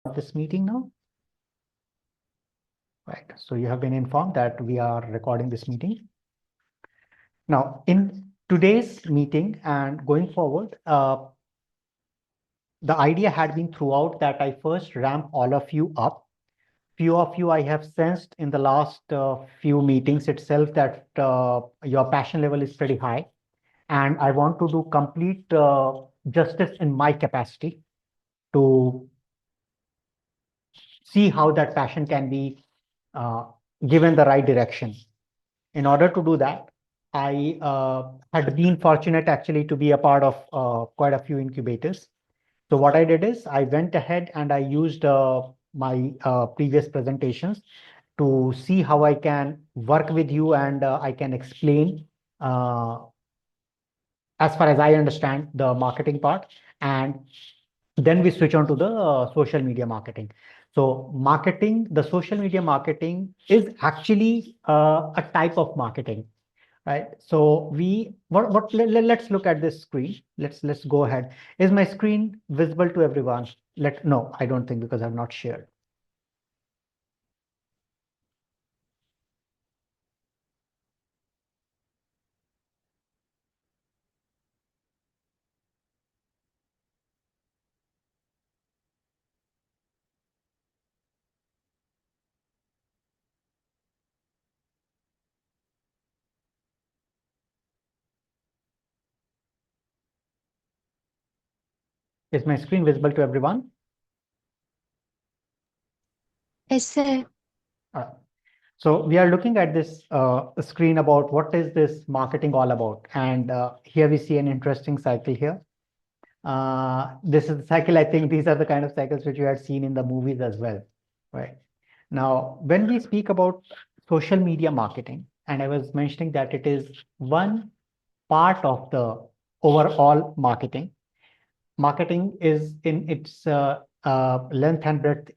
this meeting now? Right. So you have been informed that we are recording this meeting. Now, in today's meeting and going forward, the idea had been throughout that I first ramp all of you up. Few of you I have sensed in the last few meetings itself that your passion level is pretty high. And I want to do complete justice in my capacity to see how that passion can be uh, given the right direction. In order to do that, I had been fortunate actually to be a part of quite a few incubators. So what I did is I went ahead and I used my previous presentations to see how I can work with you and I can explain uh, as far as I understand the marketing part. And then we switch on to the social media marketing. So marketing, the social media marketing is actually a type of marketing, right? So let's look at this screen. Let's go ahead. Is my screen visible to everyone? No, I don't think, because I've not shared. Is my screen visible to everyone? Yes, sir. Uh, So we are looking at this screen about what is this marketing all about. And here we see an interesting cycle here. This is the cycle, I think these are the kind of cycles which you had seen in the movies as well, right? Now, when we speak about social media marketing, and I was mentioning that it is one part of the overall marketing. Marketing is in its length and breadth,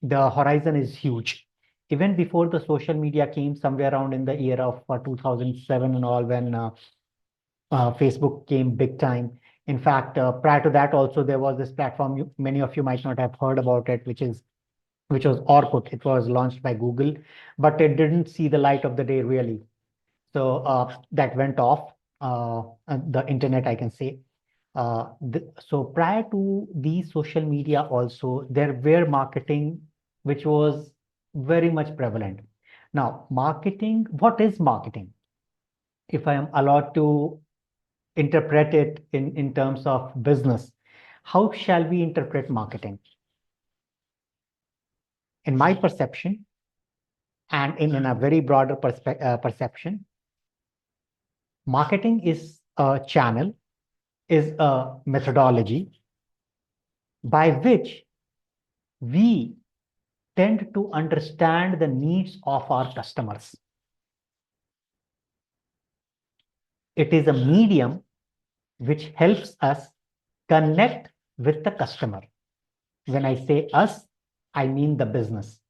the horizon is huge. Even before the social media came, somewhere around in the year of 2007 and all, when Facebook came big time. In fact, prior to that, also there was this platform. Many of you might not have heard about it, which was Orkut. It was launched by Google, but it didn't see the light of the day really. So that went off the internet, I can say. So prior to the social media, also there were marketing which was very much prevalent. Now, marketing. What is marketing? If I am allowed to interpret it in terms of business, how shall we interpret marketing? In my perception, and in a very broader perception, marketing is a channel, is a methodology by which we tend to understand the needs of our customers. It is a medium which helps us connect with the customer. When I say us, I mean the business.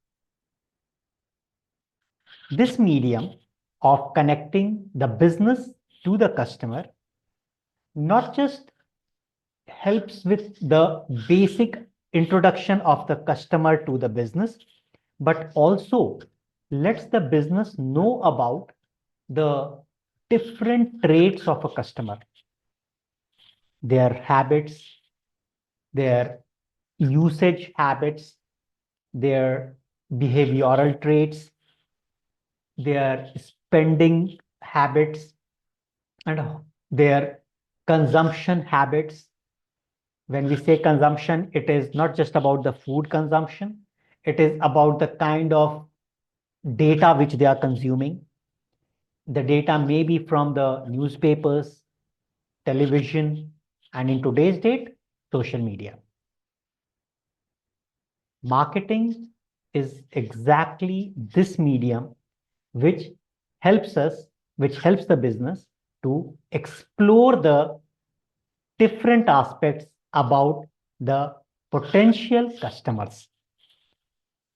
This medium of connecting the business to the customer not just helps with the basic introduction of the customer to the business, but also lets the business know about the different traits of a customer, their habits, their usage habits, their behavioral traits, their spending habits, and their consumption habits. When we say consumption, it is not just about the food consumption, it is about the kind of data which they are consuming. The data may be from the newspapers, television, and in today's date, social media. Marketing is exactly this medium which helps us, which helps the business to explore the different aspects about the potential customers.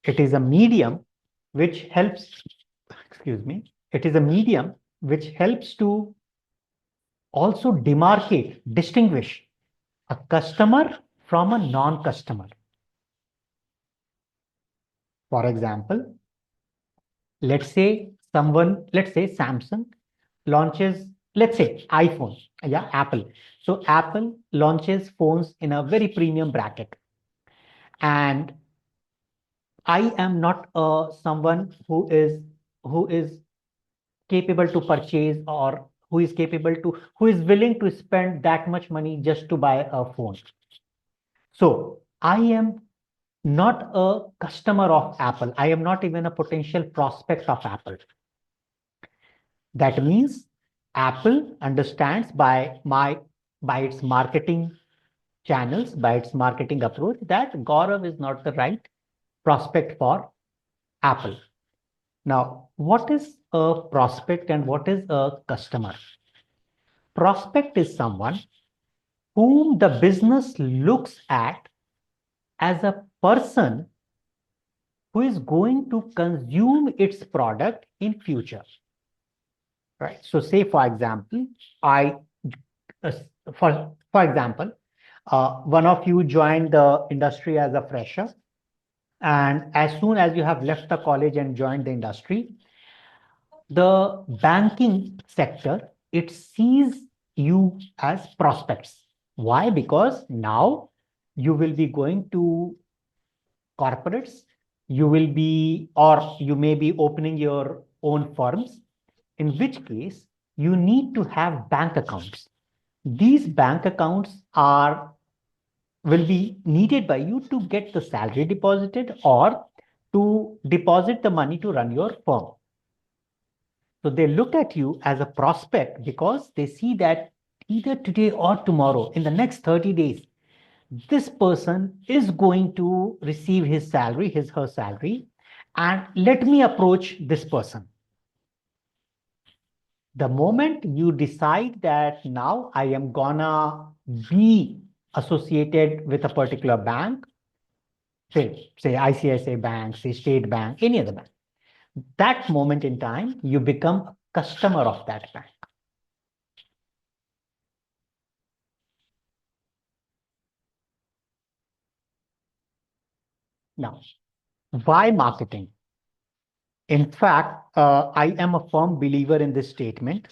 It is a medium which helps, excuse me, it is a medium which helps to also demarcate, distinguish a customer from a non-customer. For example, let's say Samsung launches, let's say iPhone, yeah, Apple. So Apple launches phones in a very premium bracket. And I am not someone who is capable to purchase, or who is willing to spend that much money just to buy a phone. So I am not a customer of Apple. I am not even a potential prospect of Apple. That means Apple understands by its marketing channels, by its marketing approach, that Gaurav is not the right prospect for Apple. Now, what is a prospect and what is a customer? Prospect is someone whom the business looks at as a person who is going to consume its product in future. Right. So say, for example, I uh, for example, one of you joined the industry as a fresher, and as soon as you have left the college and joined the industry, the banking sector, it sees you as prospects. Why? Because now you will be going to corporates, or you may be opening your own firms, in which case you need to have bank accounts. These bank accounts will be needed by you to get the salary deposited, or to deposit the money to run your firm. So they look at you as a prospect because they see that either today or tomorrow, in the next 30 days, this person is going to receive her salary, and let me approach this person. The moment you decide that now I am gonna be associated with a particular bank, say ICICI Bank, say State Bank, any other bank, that moment in time, you become a customer of that bank. Now, why marketing? In fact, I am a firm believer in this statement.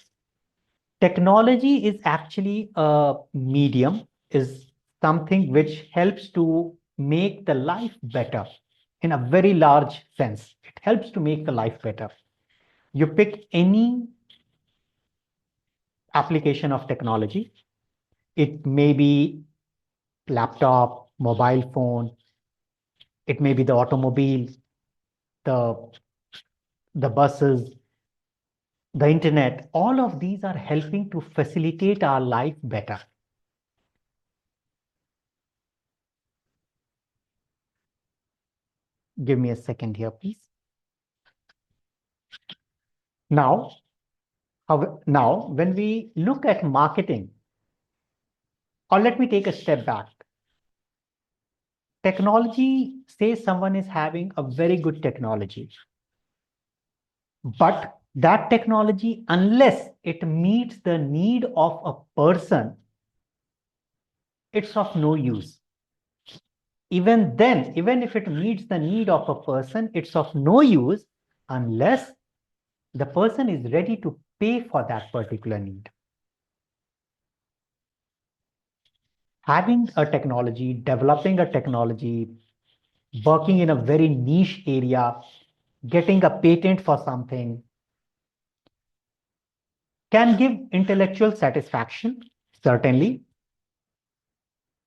Technology is actually a medium, is something which helps to make the life better in a very large sense. It helps to make the life better. You pick any application of technology. It may be laptop, mobile phone, it may be the automobile, the buses, the internet. All of these are helping to facilitate our life better. Give me a second here, please. Now, when we look at marketing, or let me take a step back. Technology, say someone is having a very good technology, but that technology, unless it meets the need of a person, it's of no use. Even then, even if it meets the need of a person, it's of no use unless the person is ready to pay for that particular need. Having a technology, developing a technology, working in a very niche area, getting a patent for something can give intellectual satisfaction, certainly.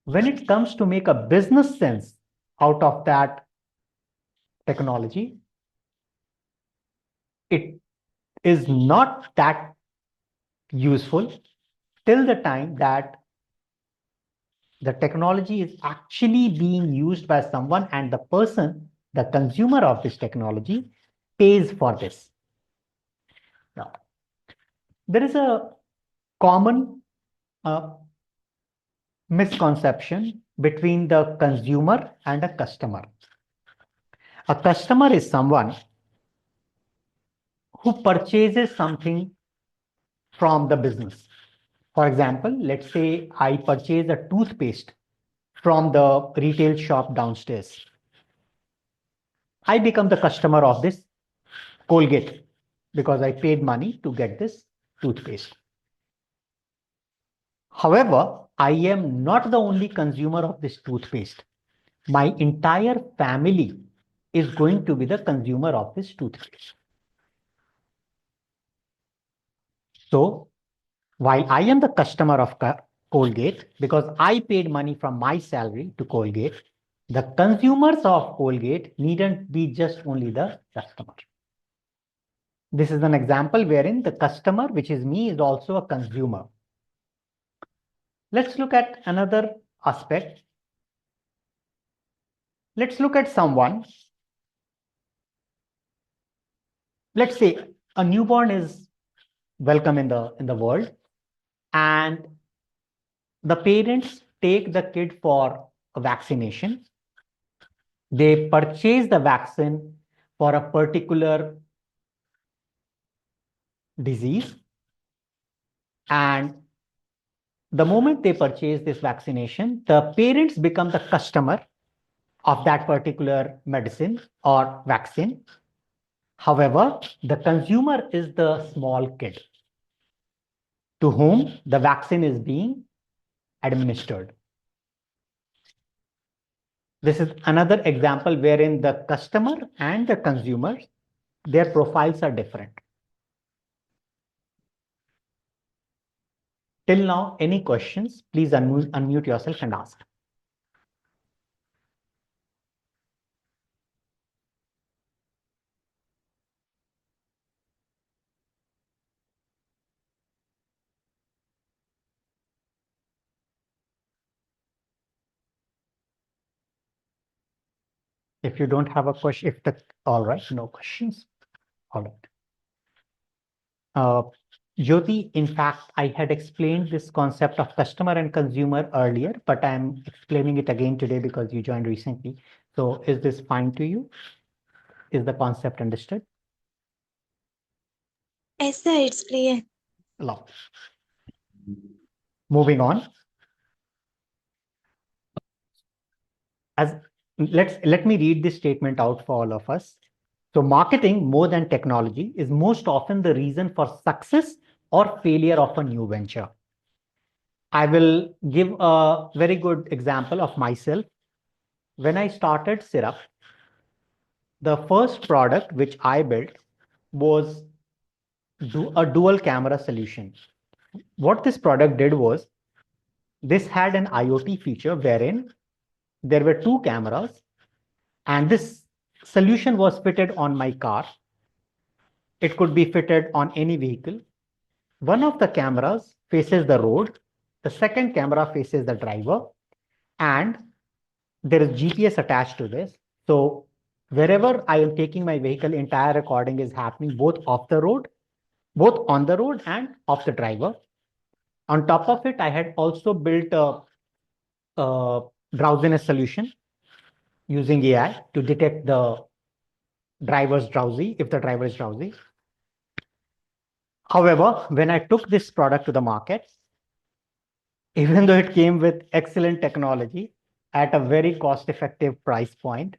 When it comes to make a business sense out of that technology, it is not that useful till the time that the technology is actually being used by someone, and the person, the consumer of this technology, pays for this. Now, there is a common misconception between the consumer and a customer. A customer is someone who purchases something from the business. For example, let's say I purchase a toothpaste from the retail shop downstairs. I become the customer of this Colgate because I paid money to get this toothpaste. However, I am not the only consumer of this toothpaste. My entire family is going to be the consumer of this toothpaste. So while I am the customer of Colgate, because I paid money from my salary to Colgate, the consumers of Colgate needn't be just only the customer. This is an example wherein the customer, which is me, is also a consumer. Let's look at another aspect. Let's look at someone. Let's say a newborn is welcome in the world, and the parents take the kid for a vaccination. They purchase the vaccine for a particular disease, and the moment they purchase this vaccination, the parents become the customer of that particular medicine or vaccine. However, the consumer is the small kid to whom the vaccine is being administered. This is another example wherein the customer and the consumer, their profiles are different. Till now, any questions? Please unmute yourself and ask. If you don't have a question, all right, no questions. All right. Jyoti, in fact, I had explained this concept of customer and consumer earlier, but I'm explaining it again today because you joined recently. So is this fine to you? Is the concept understood? Yes, sir, it's clear. Love. Moving on. Let me read this statement out for all of us. So marketing, more than technology, is most often the reason for success or failure of a new venture. I will give a very good example of myself. When I started Syrup, the first product which I built was a dual camera solution. What this product did was, this had an IoT feature wherein there were two cameras, and this solution was fitted on my car. It could be fitted on any vehicle. One of the cameras faces the road, the second camera faces the driver, and there is GPS attached to this. So wherever I am taking my vehicle, entire recording is happening both on the road and of the driver. On top of it, I had also built a drowsiness solution using AI to detect the driver's drowsy, if the driver is drowsy. However, when I took this product to the market, even though it came with excellent technology at a very cost-effective price point,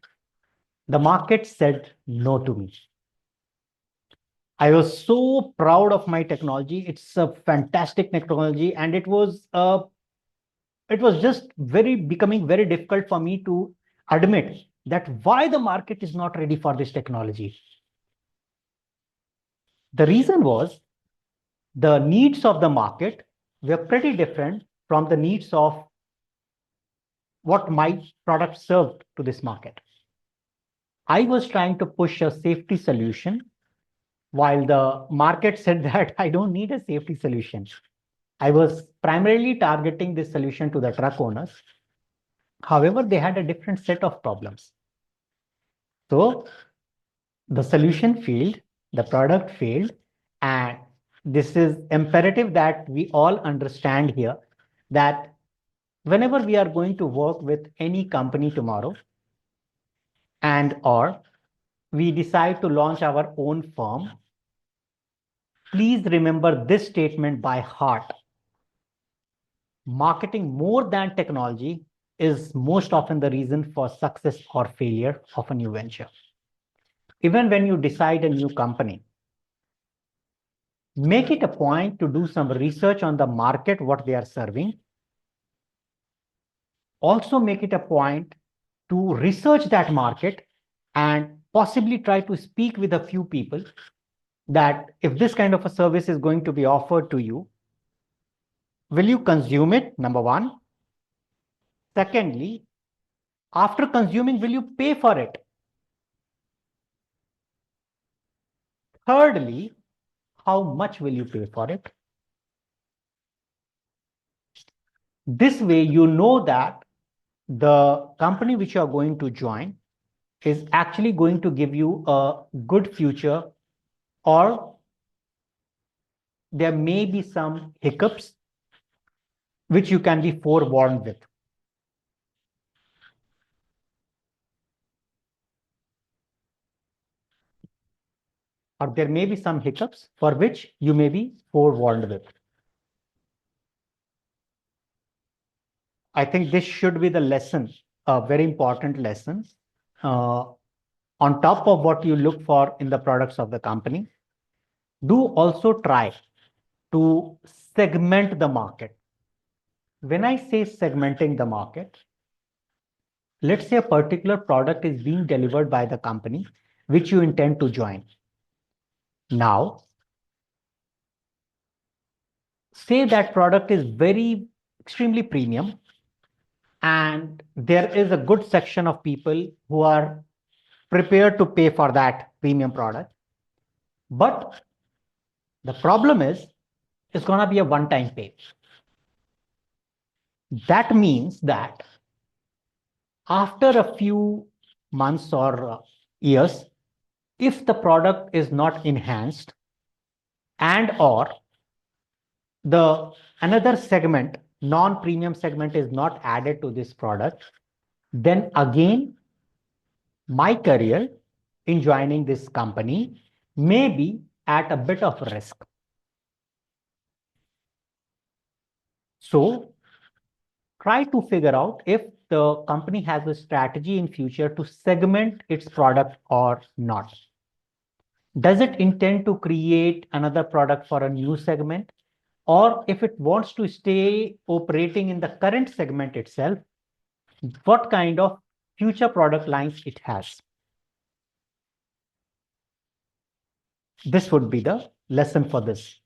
the market said no to me. I was so proud of my technology. It's a fantastic technology, and it was just becoming very difficult for me to admit that why the market is not ready for this technology. The reason was the needs of the market were pretty different from the needs of what my product served to this market. I was trying to push a safety solution while the market said that I don't need a safety solution. I was primarily targeting this solution to the truck owners. However, they had a different set of problems. So the solution failed, the product failed, and this is imperative that we all understand here that whenever we are going to work with any company tomorrow, and or we decide to launch our own firm, please remember this statement by heart. Marketing, more than technology, is most often the reason for success or failure of a new venture. even when you decide a new company, make it a point to do some research on the market, what they are serving. Also make it a point to research that market and possibly try to speak with a few people that if this kind of a service is going to be offered to you, will you consume it? Number one. Secondly, after consuming, will you pay for it? Thirdly, how much will you pay for it? This way, you know that the company which you are going to join is actually going to give you a good future, or there may be some hiccups which you can be forewarned with. Or there may be some hiccups for which you may be forewarned with. I think this should be the lesson, a very important lesson, on top of what you look for in the products of the company. Do also try to segment the market. When I say segmenting the market, let's say a particular product is being delivered by the company which you intend to join. Now, say that product is very extremely premium, and there is a good section of people who are prepared to pay for that premium product. But the problem is, it's going to be a one-time pay. That means that after a few months or years, if the product is not enhanced and or the another segment, non-premium segment, is not added to this product, then again, my career in joining this company may be at a bit of risk. So try to figure out if the company has a strategy in future to segment its product or not. Does it intend to create another product for a new segment? Or if it wants to stay operating in the current segment itself, what kind of future product lines it has? This would be the lesson for this.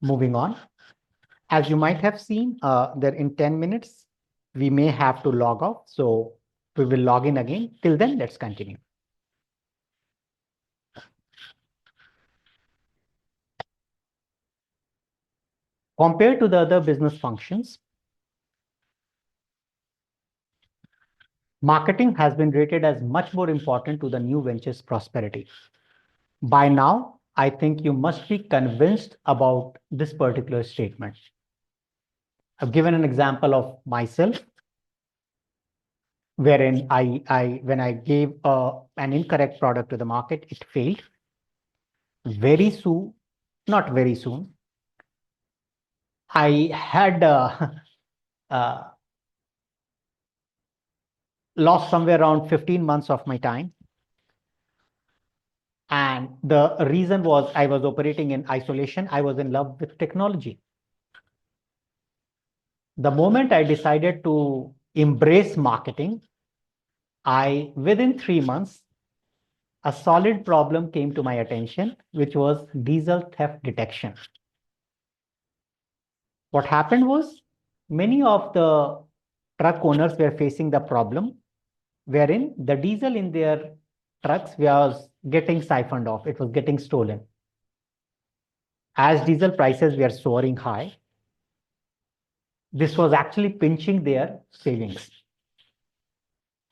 Moving on. As you might have seen, there in 10 minutes, we may have to log off. So we will log in again. Till then, let's continue. Compared to the other business functions, marketing has been rated as much more important to the new venture's prosperity. By now, I think you must be convinced about this particular statement. I've given an example of myself, wherein when I gave an incorrect product to the market, it failed. Very soon, not very soon, I had lost somewhere around 15 months of my time. And the reason was I was operating in isolation. I was in love with technology. The moment I decided to embrace marketing, within 3 months, a solid problem came to my attention, which was diesel theft detection. What happened was many of the truck owners were facing the problem wherein the diesel in their trucks was getting siphoned off. It was getting stolen. As diesel prices were soaring high, this was actually pinching their savings.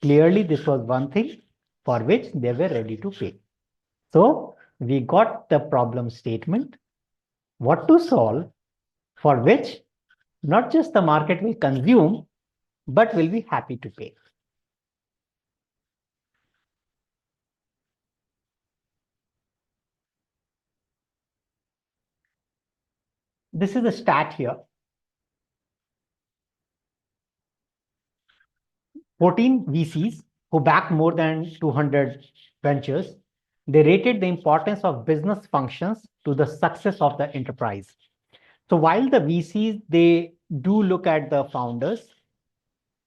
Clearly, this was one thing for which they were ready to pay. So we got the problem statement, what to solve, for which not just the market will consume, but will be happy to pay. This is a stat here. 14 VCs who back more than 200 ventures. They rated the importance of business functions to the success of the enterprise. So while the VCs, they do look at the founders,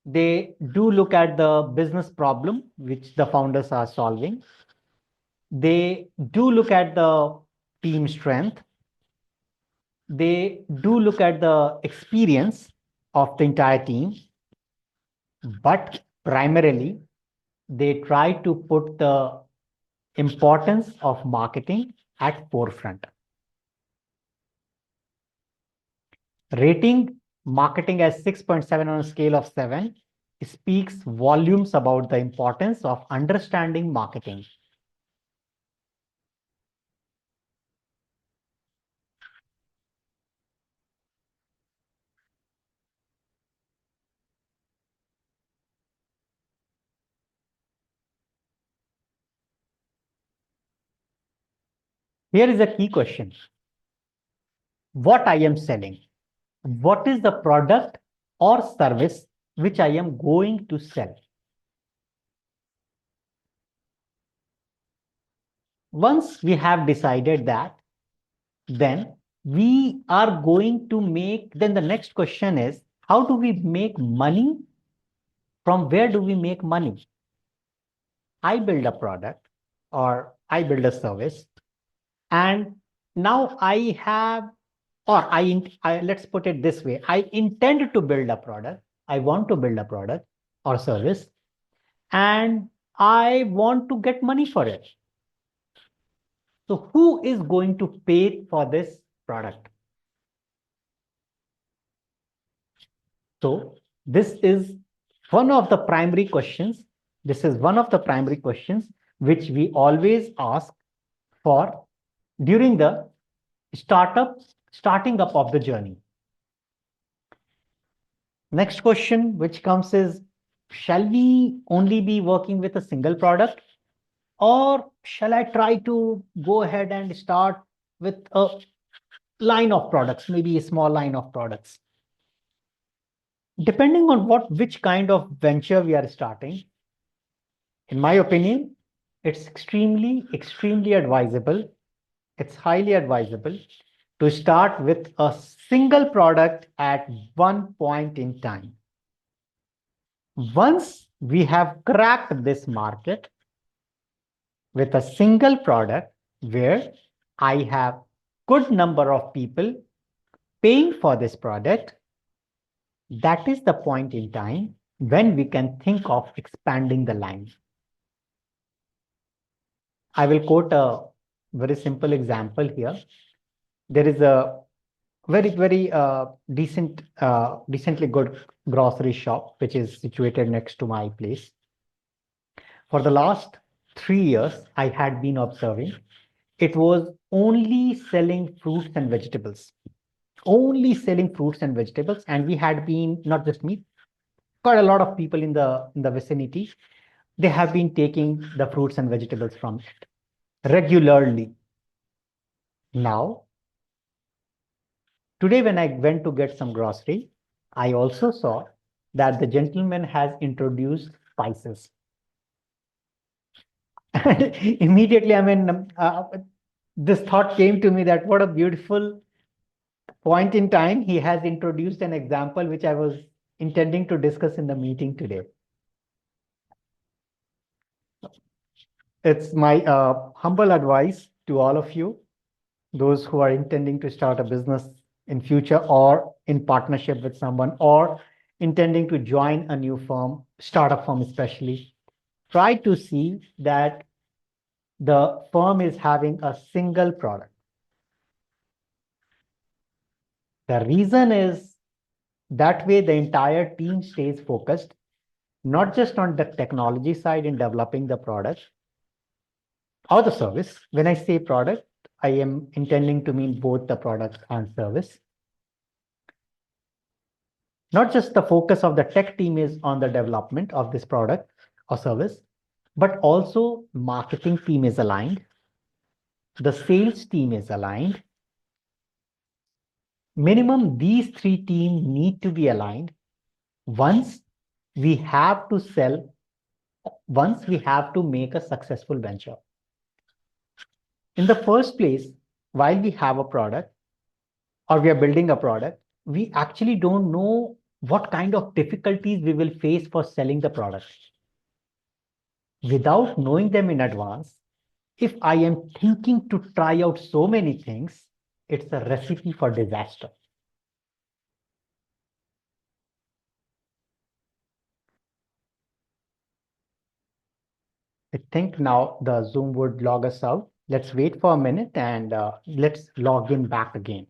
they do look at the business problem which the founders are solving. They do look at the team strength. They do look at the experience of the entire team, but primarily they try to put the importance of marketing at forefront. Rating marketing as 6.7 on a scale of 7 speaks volumes about the importance of understanding marketing. Here is a key question. What I am selling? What is the product or service which I am going to sell? Once we have decided that, then we are going to make, then the next question is, how do we make money? From where do we make money? I build a product or I build a service, and now I have, or let's put it this way, I intend to build a product, I want to build a product or service, and I want to get money for it. So who is going to pay for this product? So this is one of the primary questions. This is one of the primary questions which we always ask for during the starting up of the journey. Next question which comes is, shall we only be working with a single product, or shall I try to go ahead and start with a line of products, maybe a small line of products? Depending on which kind of venture we are starting, in my opinion, it's extremely advisable. It's highly advisable to start with a single product at one point in time. Once we have cracked this market with a single product where I have good number of people paying for this product, that is the point in time when we can think of expanding the line. I will quote a very simple example here. There is a very decently good grocery shop which is situated next to my place. For the last 3 years, I had been observing it was only selling fruits and vegetables. Only selling fruits and vegetables, and we had been, not just me, quite a lot of people in the vicinity, they have been taking the fruits and vegetables from it regularly. Now, today when I went to get some grocery, I also saw that the gentleman has introduced spices. Immediately, I mean, this thought came to me that what a beautiful point in time he has introduced an example which I was intending to discuss in the meeting today. It's my humble advice to all of you, those who are intending to start a business in future or in partnership with someone or intending to join a new firm, startup firm especially, try to see that the firm is having a single product. The reason is that way the entire team stays focused, not just on the technology side in developing the product or the service. When I say product, I am intending to mean both the product and service. Not just the focus of the tech team is on the development of this product or service, but also marketing team is aligned, the sales team is aligned. Minimum these 3 teams need to be aligned once we have to sell once we have to make a successful venture. In the first place, while we have a product or we are building a product, we actually don't know what kind of difficulties we will face for selling the product. Without knowing them in advance, if I am thinking to try out so many things, it's a recipe for disaster. I think now the Zoom would log us out. Let's wait for a minute and let's log in back again.